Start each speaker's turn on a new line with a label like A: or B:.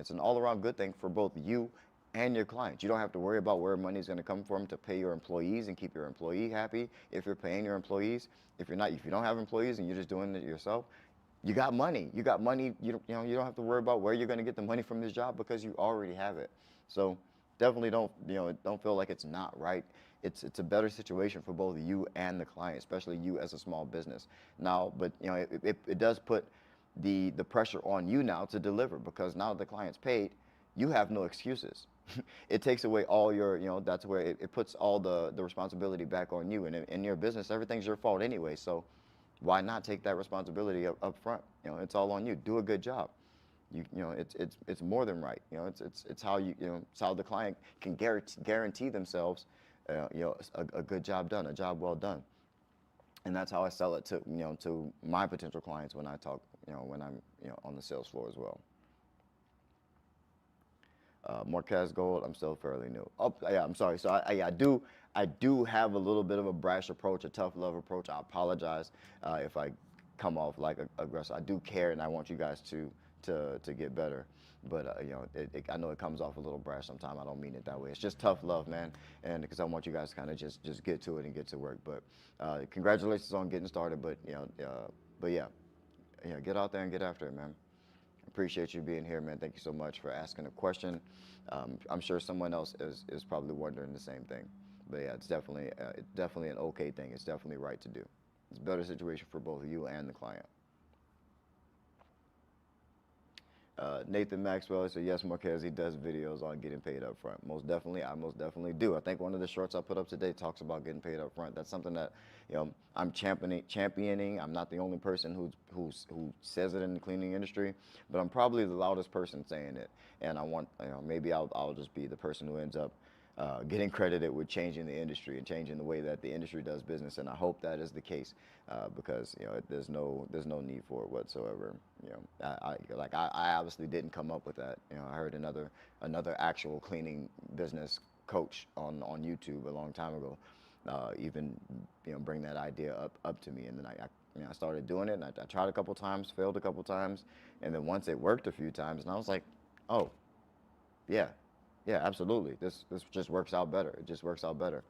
A: It's an all-around good thing for both you and your clients. You don't have to worry about where money is going to come from to pay your employees and keep your employee happy. If you're paying your employees, if you don't have employees and you're just doing it yourself, you got money. You got money. You don't have to worry about where you're going to get the money from this job because you already have it. So definitely don't feel like it's not right. It's a better situation for both you and the client, especially you as a small business. Now, but it does put the pressure on you now to deliver, because now the client's paid, you have no excuses. It takes away all your, that's where it puts all the responsibility back on you. And in your business, everything's your fault anyway. So why not take that responsibility up front? It's all on you. Do a good job. It's more than right. It's how it's how the client can guarantee themselves, a good job done, a job well done. And that's how I sell it to my potential clients when I talk, when I'm on the sales floor as well. Marquez Gold, I'm still fairly new. Oh, yeah, I'm sorry. So I do have a little bit of a brash approach, a tough love approach. I apologize if I come off like aggressive. I do care, and I want you guys to get better. But I know it comes off a little brash sometimes. I don't mean it that way. It's just tough love, man, and because I want you guys to kind of just get to it and get to work. But congratulations on getting started. But but yeah, get out there and get after it, man. Appreciate you being here, man. Thank you so much for asking a question. I'm sure someone else is probably wondering the same thing. But yeah, it's definitely an okay thing. It's definitely right to do. It's a better situation for both you and the client. Nathan Maxwell said, yes, Marquez, he does videos on getting paid up front. Most definitely, I most definitely do. I think one of the shorts I put up today talks about getting paid up front. That's something that, I'm championing. I'm not the only person who says it in the cleaning industry, but I'm probably the loudest person saying it. And I want, maybe I'll just be the person who ends up getting credited with changing the industry and changing the way that the industry does business. And I hope that is the case, because there's no need for it whatsoever. I obviously didn't come up with that. I heard another actual cleaning business coach on YouTube a long time ago, even bring that idea up to me, and then I started doing it, and I tried a couple times, failed a couple times, and then once it worked a few times, and I was like, oh, yeah, yeah, absolutely. This just works out better. It just works out better.